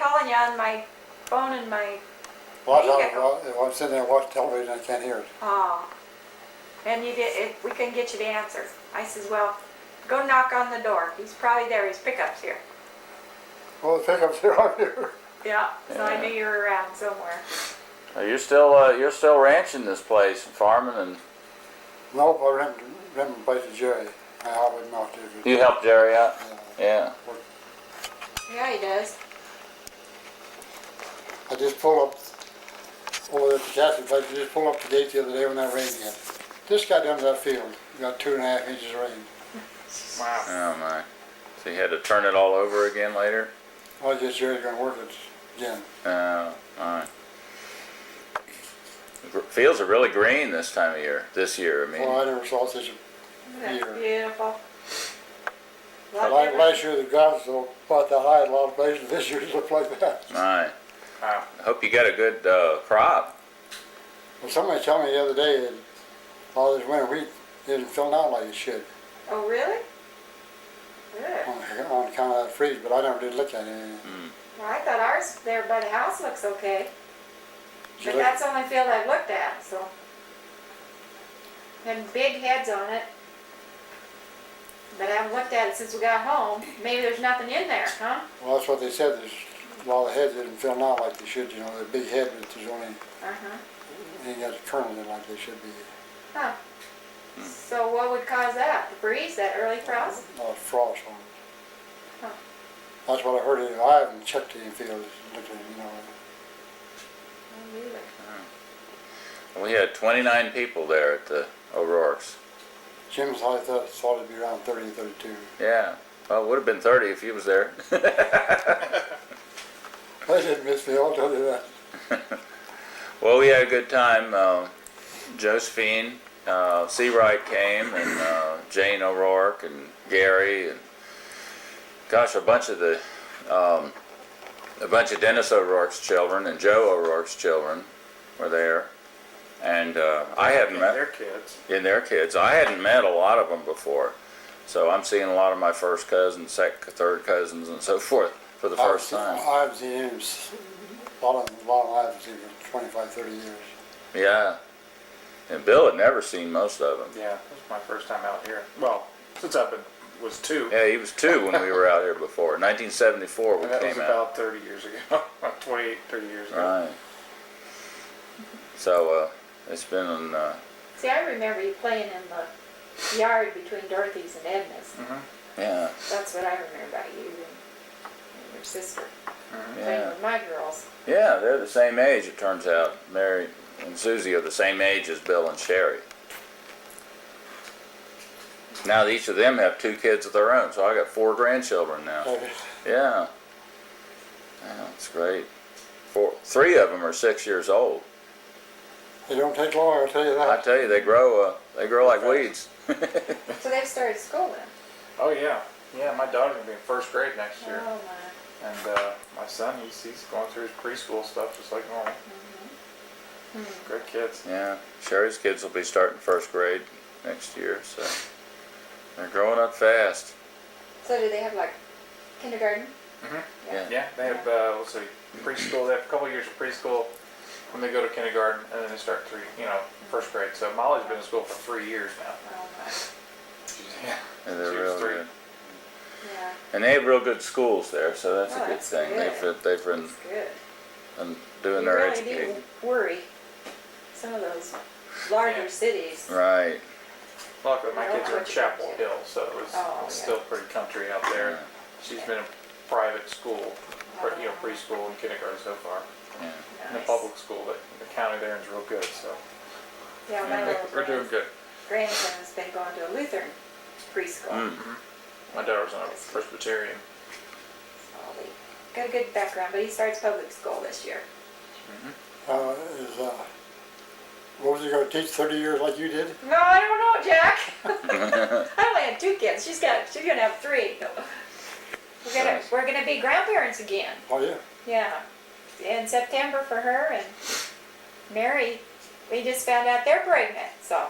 calling you on my phone and my Well, if I'm sitting there watching television, I can't hear it. oh. And you did. We couldn't get you the answer. I says, well, go knock on the door. He's probably there. His pickup's here. Well, the pickup's here, I'm here. Yeah. So I Yeah. knew you were around somewhere. You're still ranching this place, farming, and Nope, I rented a place to Jerry. I would not do it. you help Jerry out. Yeah. Yeah, he does. I just pulled up over at the Catholic place. I just pulled up the gate the other day when that rain hit. Just got down to that field. Got 2.5 inches of rain. Wow. Oh my. So you had to turn it all over again later. I guess Jerry's gonna work it again. All right. Fields are really green this time of year. This year, I mean. Well, I never saw such a That's Here. beautiful. Lot like different. last year the grass was about that high in a lot of places. This year it looked like that. My. Wow. I hope you got a good crop. Well, somebody told me the other day that all this winter wheat isn't filling out like it should Oh, really? Good. on account of that freeze, but I never did look at it. Well, I thought ours there by the house looks okay. Did you But look? that's the only field I've looked at, so. Had big heads on it. But I haven't looked at it since we got home. Maybe there's nothing in there, huh? Well, that's what they said. There's a lot of heads isn't filling out like they should. You know, the big head, but there's only Uh-huh. ain't got the kernels in like they should be. Huh. So what would cause that? The freeze, that early frost? A lot of frost on it. Huh. That's what I heard. I haven't checked the infield. Looked at it, you know. Oh, really? We had 29 people there at the O'Rourke's. Jim's I thought it'd be around 30, 32. Yeah. Well, it would have been 30 if you was there. I didn't miss me. I'll tell you that. Well, we had a good time. Josephine Seawright came, and Jane O'Rourke, and Gary, and gosh, a bunch of Dennis O'Rourke's children and Joe O'Rourke's children were there, and I hadn't met Their kids. their kids. I hadn't met a lot of them before, so I'm seeing a lot of my first cousins, third cousins, and so forth for the first time. I haven't seen him. A lot of them I haven't seen for 25, 30 years. Yeah. And Bill had never seen most of them. Yeah, this was my first time out here. Well, since was 2. Yeah, he was 2 when we were out here before. 1974 we And that was came out. about 30 years ago. About 28, 30 years ago. Right. So it's been See, I remember you playing in the yard between Dorothy's and Edna's. yeah, That's what I remember about you and your sister. Playing yeah, with my girls. yeah. They're the same age, it turns out. Mary and Susie are the same age as Bill and Sherry. Now each of them have 2 kids of their own, so I got 4 grandchildren now. Yeah. Yeah, it's great. 3 of them are 6 years old. They don't take long, I'll tell you I that. tell you, they grow like weeds. So they've started school then? Oh, yeah. Yeah, my daughter's going to be in first grade next year. Oh, my. And my son, he's going through his preschool stuff just like normal. Great kids. Yeah, Sherry's kids will be starting first grade next year, so they're growing up fast. So do they have like kindergarten? Yeah. Yeah, they have, let's see, preschool. They have a couple years of preschool when they go to kindergarten, and then they start first grade. So Molly's been in school for 3 years now. Oh, my. Yeah. And they're She was real 3. good. Yeah, And they have real good schools there, so that's Oh, a good that's thing. good. They've been that's good. doing You their really educating. do worry. Some of those larger Yeah. cities. Right. Luckily, my I kids are in don't Chapel want Hill, so it's Oh, still pretty country out there. She's been in private school, preschool and kindergarten so far. Yeah. In the Nice. public school, but the county there is real good, so Yeah, my little we're doing good. grandson has been going to a Lutheran preschool. Mm. My daughter's on a Presbyterian. So they got a good background, but he starts public school this year. What was he going to teach 30 years like you did? No, I don't know, Jack. I only had 2 kids. She's gonna have 3. We're gonna be grandparents again. Oh, yeah. Yeah, in September for her and Mary. We just found out they're pregnant, so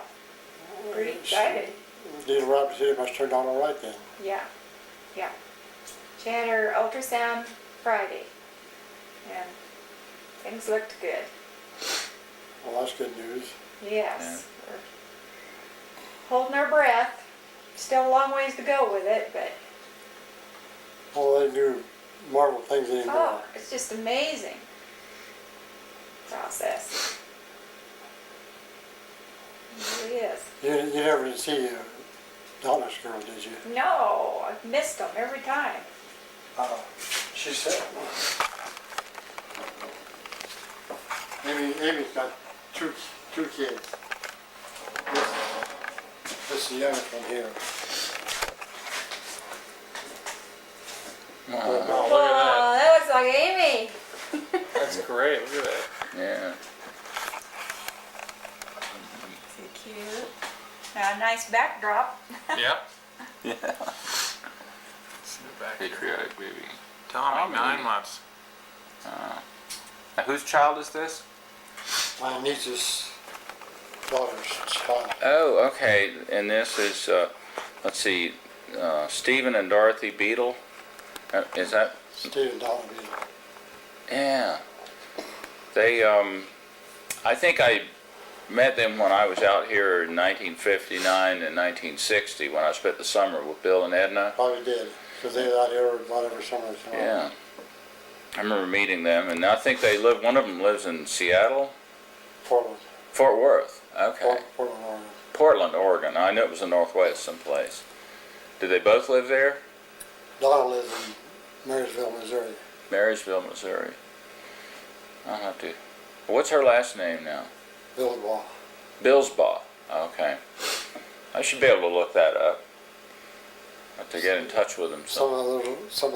pretty excited. Little Rapid City must turn out all right then. Yeah. She had her ultrasound Friday. things looked good. Well, that's good news. Yes. We're holding our breath. Still a long ways to go with it, but Well, they do marvel things anymore. oh, it's just amazing process. It really is. You never did see Donna's girl, did you? No, I've missed them every time. She said. Amy's got two kids. This is the youngest one here. Oh, Look at Whoa, that looks like Amy. That's great. Look at that. yeah. So cute. Now, a nice backdrop. Yep. Yeah. See the back here. Patriotic baby. Tommy, Tommy. 9 months. Now, whose child is this? My niece's daughter's child. Oh, okay. And this is, let's see, Stephen and Dorothy Beadle. Is that? Stephen Donna Beadle. Yeah. They, I think I met them when I was out here in 1959 and 1960 when I spent the summer with Bill and Edna. Probably did, because they were out here about every summer. So. Yeah. I remember meeting them, and I think they live, one of them lives in Seattle, Portland. Fort Worth. Okay. Portland, Oregon. Portland, Oregon. I knew it was the Northwest someplace. Did they both live there? Donna lives in Marysville, Missouri. Marysville, Missouri. I'll have to. What's her last name now? Billsbaugh. Billsbaugh. Okay. I should be able to look that up. I have to get in touch with them. Some of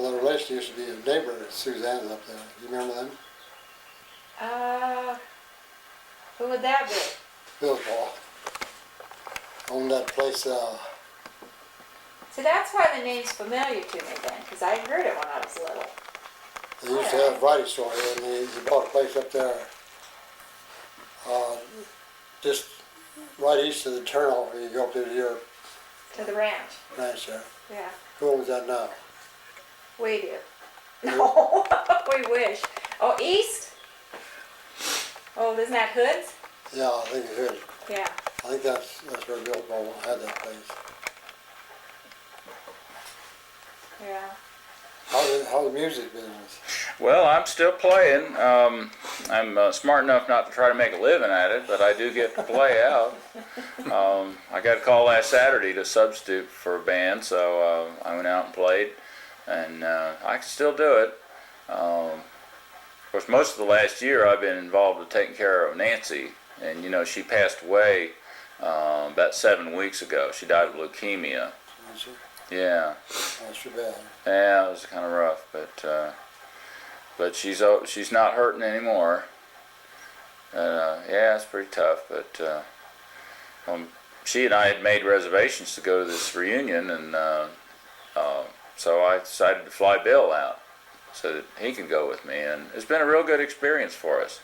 the relations used to be a neighbor, Suzanne's up there. You remember them? Who would that be? Billsbaugh. Owned that place, See, that's why the name's familiar to me then, because I heard it when I was little. they used to have a variety store here, and he bought a place up there, just right east of the turnoff when you go up to your To the ranch. ranch there. Yeah, Who owns that now? we do. No, we wish. Oh, east? Oh, isn't that Hood's? Yeah, I think it is. Yeah. I think that's where Billsbaugh had that place. Yeah. How's the music business? Well, I'm still playing. I'm smart enough not to try to make a living at it, but I do get to play out. I got a call last Saturday to substitute for a band, so I went out and played, and I can still do it. Of course, most of the last year I've been involved with taking care of Nancy, and you know, she passed away about 7 weeks ago. She died of leukemia. Yeah. That's too bad. Yeah, it was kind of rough, but she's not hurting anymore. Yeah, it's pretty tough. But she and I had made reservations to go to this reunion, and so I decided to fly Bill out so that he can go with me, and it's been a real good experience for us.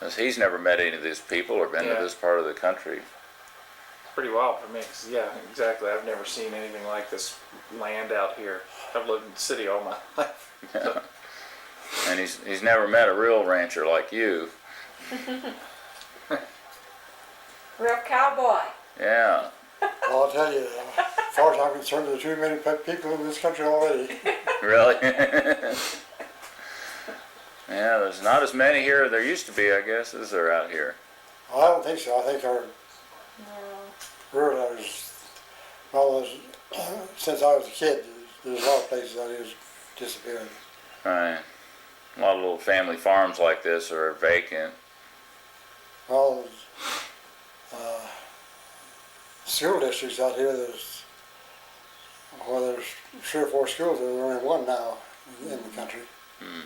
'Cause he's never met any of these people or been to this part of the country. Pretty wild for me, because yeah, exactly. I've never seen anything like this land out here. I've lived in the city all my life. Yeah. And he's never met a real rancher like you. Real cowboy. Yeah. Well, I'll tell you, as far as I'm concerned, there's too many people in this country already. Really? Yeah, there's not as many here as there used to be, I guess, as there out here. I don't think so. I think our rural since I was a kid, there's a lot of places that has disappeared. Right. A lot of little family farms like this are vacant. Well, school districts out here, there's 3 or 4 schools, there's only one now in the country. Hmm.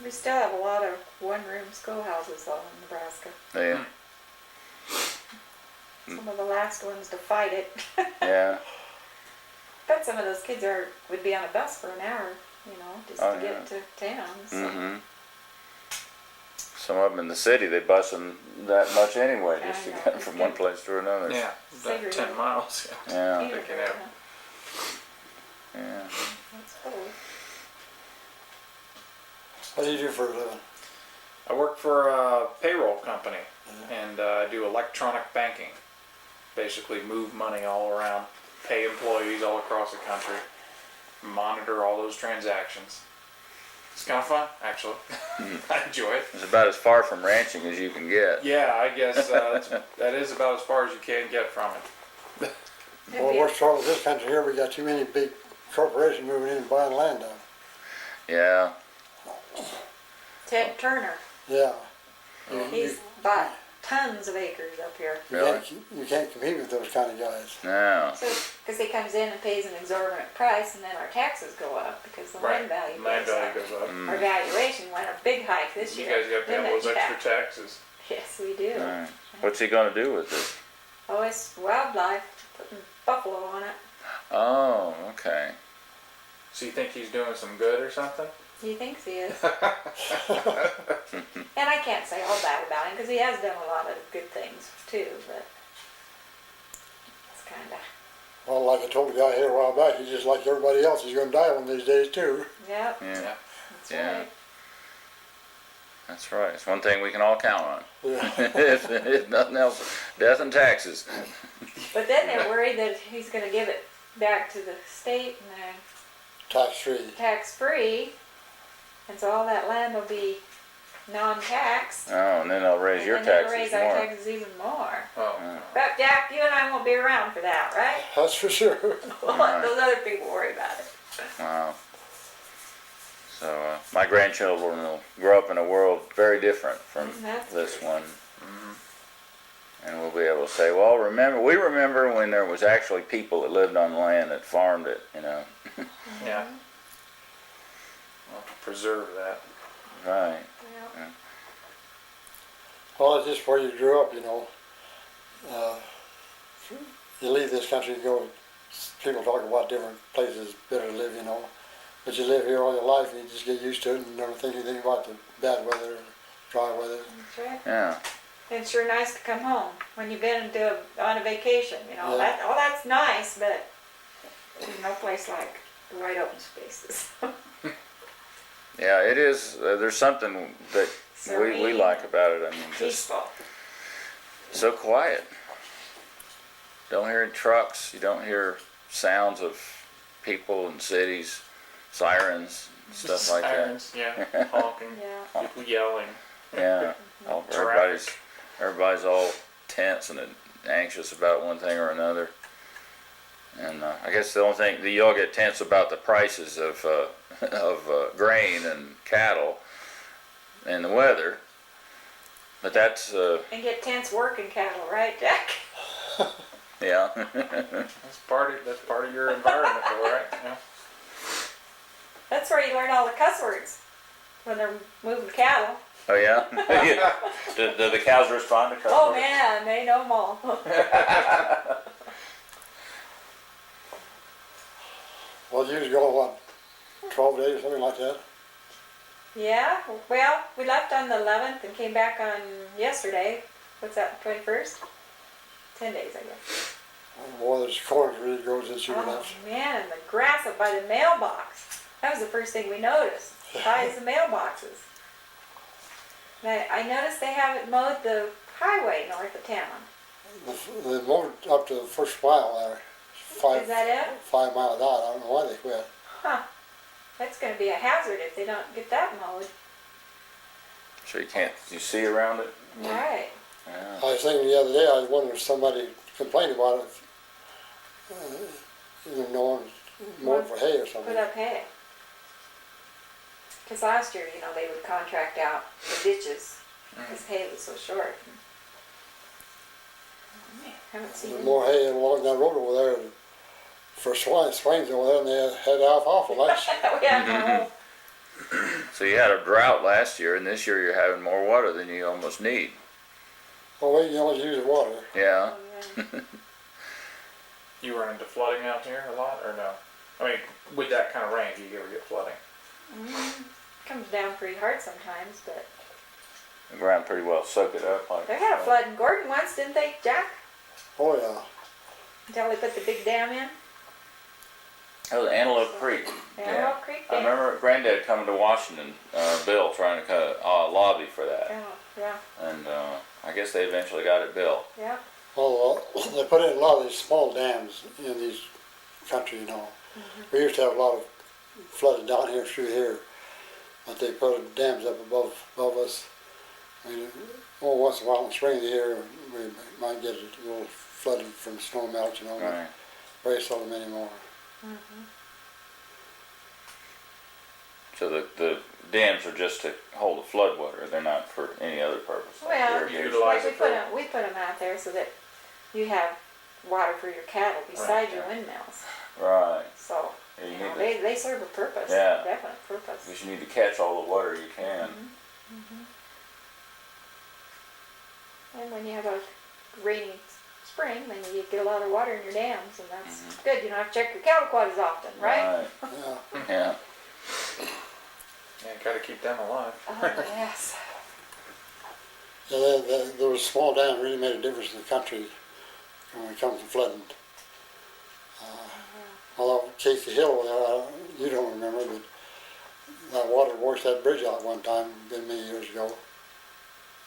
We still have a lot of one-room schoolhouses though in Nebraska. Yeah. Some of the last ones to fight it. Yeah. Bet some of those kids would be on a bus for an hour, you know, just Oh, to get to town. So. Mm-hmm. Some of them in the city, they bus them that much anyway, I just to know, get it's from good. one place to another. Yeah, about Cigarette. 10 miles. Yeah. Peter Picking Pan, up. huh? Yeah. What do you do for a living? I work for a payroll company, and I do electronic banking. Basically, move money all around, pay employees all across the country, monitor all those transactions. It's kind of fun, actually. I enjoy it. It's about as far from ranching as you can get. Yeah, I guess that is about as far as you can get from it. Well, what's wrong with this country here? We got too many big corporations moving in and buying land down. Yeah. Ted Turner, Yeah. he's bought tons of acres up here. You can't compete with those kind of guys. No. So, because he comes in and pays an exorbitant price, and then our taxes go up because the land value Land goes value up. goes up. Our valuation went a big hike this You year. guys have to have didn't those it, extra Jack? taxes. Yes, we do. Right. What's he gonna do with it? Oh, it's wildlife, putting buffalo on it. Oh, okay. So you think he's doing some good or something? He thinks he is. And I can't say all bad about him because he has done a lot of good things too, but it's kind of, Well, like I told the guy here a while back, he's just like everybody else. He's going to die one of these days too. yep, Yeah. that's Yeah. right. That's right. It's one thing we can all count on. Yeah. if nothing else, death and taxes. But then they're worried that he's going to give it back to the state and then Tax free. tax-free, and so all that land will be non-taxed. Oh, and then they'll raise your and then they'll taxes raise our more. taxes even more. Oh. But Jack, you and I won't be around for that, right? That's for sure. We'll let those other people worry about it. Wow. So my grandchildren will grow up in a world very different from That's this true. one. And we'll be able to say, well, we remember when there was actually people that lived on land that farmed it, you know. Yeah. Well, preserve that. Right. Yeah. Well, it's just where you grew up, you know. You leave this country and go, people talk about different places better to live, you know. But you live here all your life and you just get used to it and never think anything about the bad weather, dry weather. That's right. Yeah. It's sure nice to come home when you've been on a vacation, you know. Yeah. That's nice, but there's no place like the wide open spaces. Yeah, it is. There's something that we Serene. like about it. I mean, just Peaceful. so quiet. Don't hear trucks. You don't hear sounds of people and cities, sirens, stuff like that. Sirens, yeah. Honking. Yeah. People yelling. Yeah. Traffic. Everybody's all tense and anxious about one thing or another. And I guess the only thing that y'all get tense about the prices of grain and cattle and the weather. But that's And get tense working cattle, right, Jack? yeah. That's part of your environment, though, right? Yeah. That's where you learn all the cuss words when they're moving cattle. Oh yeah. Yeah. Do the cows respond to cuss Oh words? man, they know them all. Well, you was going, what, 12 days, something like that? Yeah, well, we left on the 11th and came back on yesterday. What's that, the 21st? 10 days, I guess. Boy, there's corn really grows this year. Oh man, and the grass up by the mailbox. That was the first thing we noticed. High as the mailboxes. And I noticed they haven't mowed the highway north of town. They mowed up to the first mile there. Is that it? 5 miles out. I don't know why they quit. Huh. That's going to be a hazard if they don't get that mowed. So you see around it? Right. Yeah. I was thinking the other day, I was wondering if somebody complained about it. No one mowed for hay or something. Put up hay. Because last year, they would contract out the ditches because hay was so short. Haven't seen There's more hay along that road over there for swines over there, and they had alfalfa last year. we had no. So you had a drought last year, and this year you're having more water than you almost need. Oh wait, you always use water. Yeah. You run into flooding out here a lot, or no? I mean, with that kind of rain, do you ever get flooding? Comes down pretty hard sometimes, but The ground pretty well soak it up. Like they had a flood in Gordon once, didn't they, Jack? Oh yeah. Until they put the big dam in. That was Antelope Creek. Antelope Creek I Dam. remember Granddad coming to Washington, Bill, trying to kind of lobby for that, Yeah, and I guess they eventually got it built. yeah. Well, they put in a lot of these small dams in these country, you know. We used to have a lot of flooding down here through here, but they put dams up above us. I mean, once in a while in the spring of the year, we might get a little flooding from snow melt, you know, but Right. very seldom anymore. So the dams are just to hold the flood water. They're not for any other purpose. like Well, irrigation. Utilize we it put for- them, we put 'em out there so that you have water for your cattle beside your yeah. windmills. Right. So, Yeah, you you know, need to, they serve a purpose, Yeah. definite purpose. because you need to catch all the water you can. And when you have a rainy spring, then you get a lot of water in your dams, and that's good. You don't have to check your cattle quite as often, right? Yeah. Yeah. Yeah, gotta keep them alive. Oh, yes. Yeah, those small dams really made a difference in the country when it comes to flooding. Although Casey Hill, you don't remember, but that water washed that bridge out one time, been many years ago.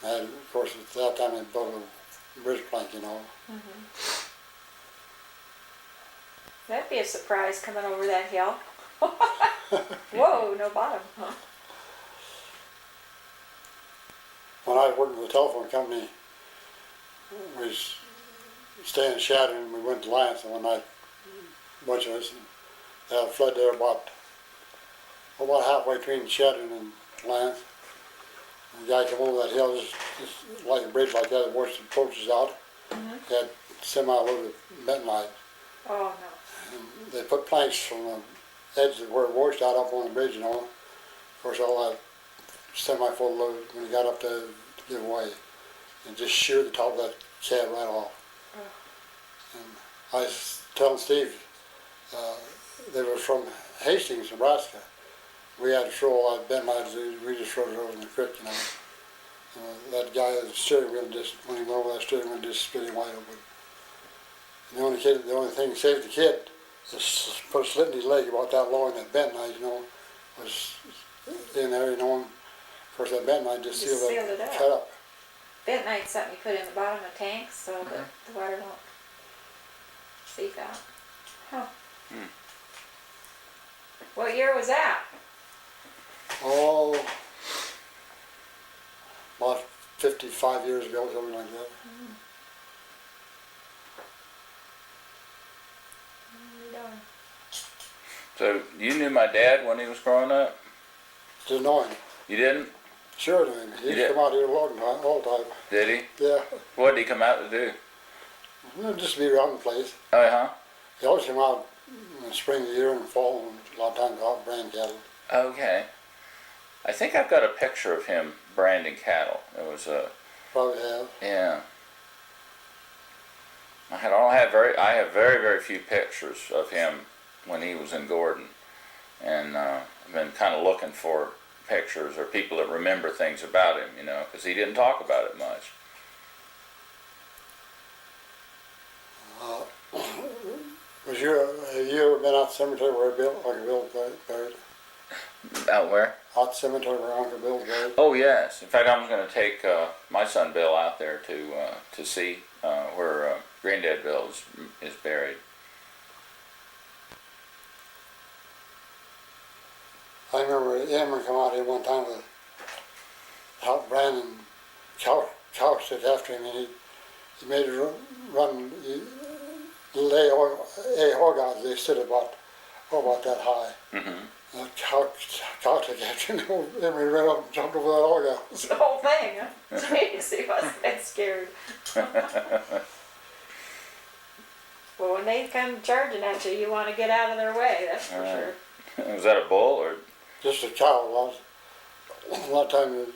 And of course, at that time they built a bridge plank, you know. That'd be a surprise coming over that hill. Whoa, no bottom. Huh? When I worked with a telephone company, we was staying in Shadron and we went to Lance one night, a bunch of us, and they had a flood there about halfway between Shadron and Lance. And the guy came over that hill, just like a bridge like that, that washed the approaches out. He had semi-loaded bentonite. Oh, no. And they put planks from the edge of where it washed out up on the bridge, you know. Of course, all that semi-full load, when he got up there to give away, and just sheared the top of that cab right off. And I was telling Steve, they were from Hastings, Nebraska. We had to throw all that bentonite, we just threw it over in the creek, you know. That guy at the steering wheel, just when he went over that steering wheel, just split him wide open. And the only thing that saved the kid, just put a slit in his leg about that long, that bentonite, you know, was in there, you know. And of course, that bentonite just Just sealed sealed it that up. cut up. Bentonite's something you put in the bottom of tanks so that the water won't seep out. Huh. What year was that? Oh, about 55 years ago, something like that. So you knew my dad when he was growing up? Didn't know him. You didn't? Sure knew him. He used to come out here a long time, all the time. Did he? Yeah, What did he come out to do? just to be around the place. Oh, huh? He always came out in the spring of the year and fall, and a lot of times out brand cattle. Okay. I think I've got a picture of him branding cattle. It was a, Probably have. yeah. I have very, very few pictures of him when he was in Gordon. And I've been kind of looking for pictures or people that remember things about him, you know, because he didn't talk about it much. Have you ever been out the cemetery where Uncle Bill's buried? Out where? Out the cemetery where Uncle Bill's buried? Oh, yes. In fact, I was going to take my son Bill out there to see where Granddad Bill is buried. I remember Emmer come out here one time with out Brandon cow stick after him, and he made it run. He lay a hog out. They stood about that high. Mm-hmm. Cow stick after him. Emery ran up and jumped over that hog out. The whole thing, huh? Jeez, he must have been scared. Well, when they come charging at you, you want to get out of their way, that's for Right. sure. Was that a bull or? Just a cow was. A lot of time you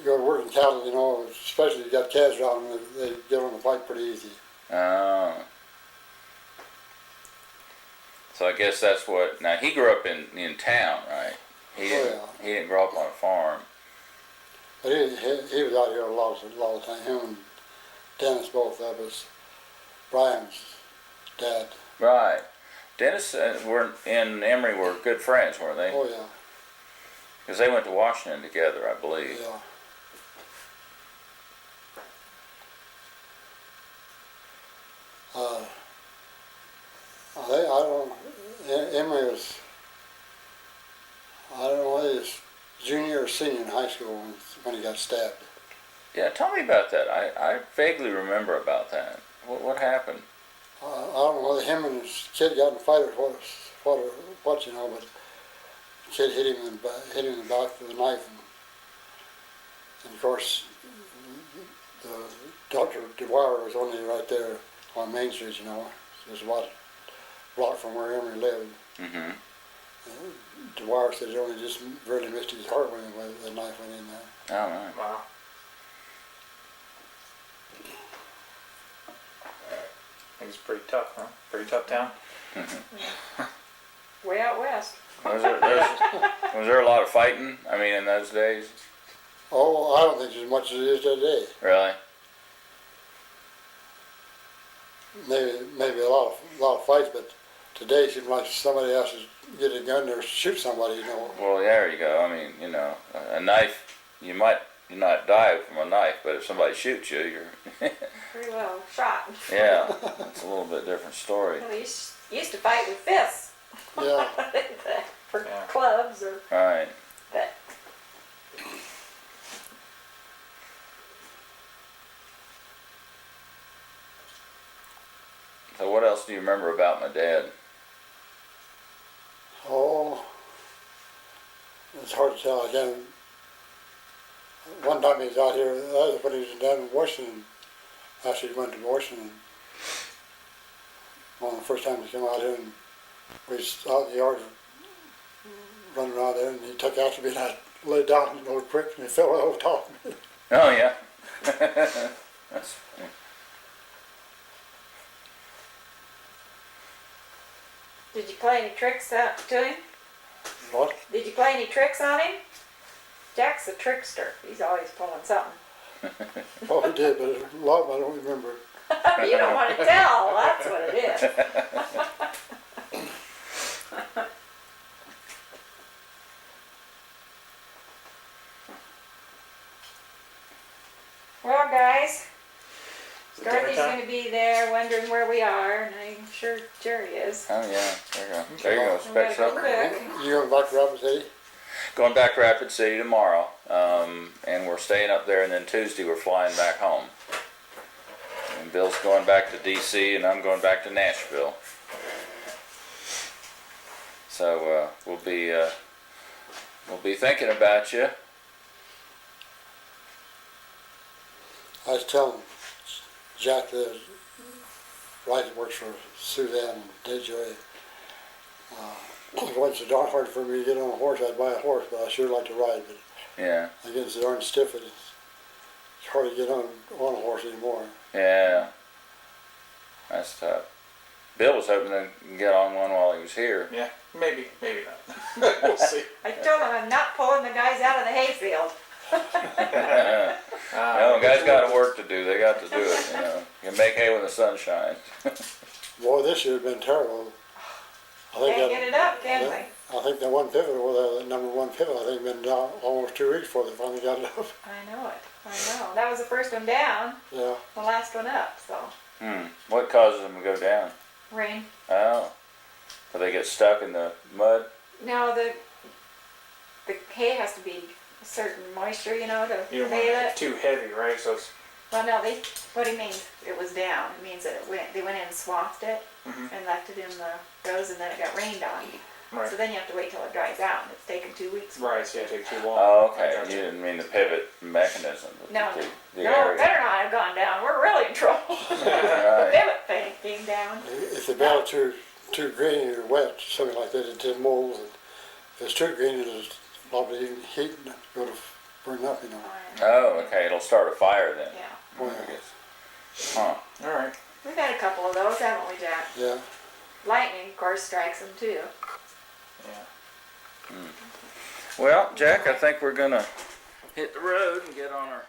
go to work in cattle, you know, especially if you got calves around them, they get on the fight pretty easy. Oh. So I guess that's what. Now he grew up in town, right? He didn't. Oh, He didn't grow up on a farm. But he was out here a lot of the time. Him and Dennis both. That was Brian's dad. Right. Dennis and Emery were good friends, weren't they? Oh, yeah, Because they went to Washington together, I believe. yeah. I don't, Emery was, I don't know whether he was junior or senior in high school when he got stabbed. Yeah, tell me about that. I vaguely remember about that. What happened? I don't know whether him and his kid got in a fight or what, you know, but the kid hit him in the back with a knife, and of course, the Dr. Dwyer was only right there on Main Street, you know, just about a block from where Emery lived. Mm-hmm. Dwyer said he only just barely missed his heart when the knife went in there. All right. Wow. I think it's pretty tough, huh? Pretty tough town. Way out west. Was there a lot of fighting? I mean, in those days? Oh, I don't think it's as much as it is today. Really? Maybe a lot of fights, but today it seems like somebody has to get a gun or shoot somebody, you know. Well, there you go. I mean, you know, a knife, you might not die from a knife, but if somebody shoots you, you're... Pretty well shot. Yeah, it's a little bit different story. Well, used to fight with fists. Yeah. For Yeah. clubs or Right. that. So what else do you remember about my dad? Oh, it's hard to tell. Again, one time he was out here, when he was down in Washington, actually he went to Washington. One of the first times he came out here, and we was out in the yard running around there, and he took after me, and I laid down real quick, and he fell right over top of me. Oh, yeah. That's, Did you play any tricks out to him? What? Did you play any tricks on him? Jack's a trickster. He's always pulling something. Oh, he did, but a lot of them I don't remember. You don't want to tell. That's what it is. Well, guys, Is it dinner Dorothy's time? going to be there wondering where we are, and I'm sure Jerry is. oh, yeah. There you go. There you go. We gotta Expect go something. cook. You going back to Rapid City? Going back to Rapid City tomorrow, and we're staying up there, and then Tuesday we're flying back home. And Bill's going back to D.C., and I'm going back to Nashville. So we'll be thinking about you. I was telling Jack that Wright works for Suzanne and DeJoy. It wasn't so darn hard for me to get on a horse. I'd buy a horse, but I sure like to ride. But Yeah, I get so darn stiff, it's hard to get on a horse anymore. yeah. That's tough. Bill was hoping to get on one while he was here. Yeah, maybe not. We'll see. I told him I'm not pulling the guys out of the hayfield. No, guys got work to do. They got to do it, you know. You can make hay when the sun shines. Boy, this year has been terrible. I Can't get it up, can we? I think the one pivot, or the number one pivot, I think been down almost 2 weeks before they finally got it up. I know it. I know. That was the first one down, Yeah. the last one up, so. What causes them to go down? Rain. Oh. So they get stuck in the mud? No, the hay has to be a certain moisture, you know, to You don't want nail it it. too heavy, right? So it's Well, no, what he means, it was down. It means that they went in and swamped it and left it in the rows, and then it got rained on. right. So then you have to wait till it dries out, and it's taken 2 weeks. Right, so you take too long. Oh, okay. Gotcha. You didn't mean the pivot mechanism. But No, the no, it area. better not have gone down. We're really in trouble. The Right. pivot thing came down. If the bale too green or wet, something like that, it just molds. And if it's too green, it'll probably even heat and go to burn up, you know. Oh, okay. It'll start a fire then. Yeah. Well, I guess. Huh. All right. We've had a couple of those, haven't we, Jack? yeah. Lightning, of course, strikes them too. Yeah. Well, Jack, I think we're gonna hit the road and get on our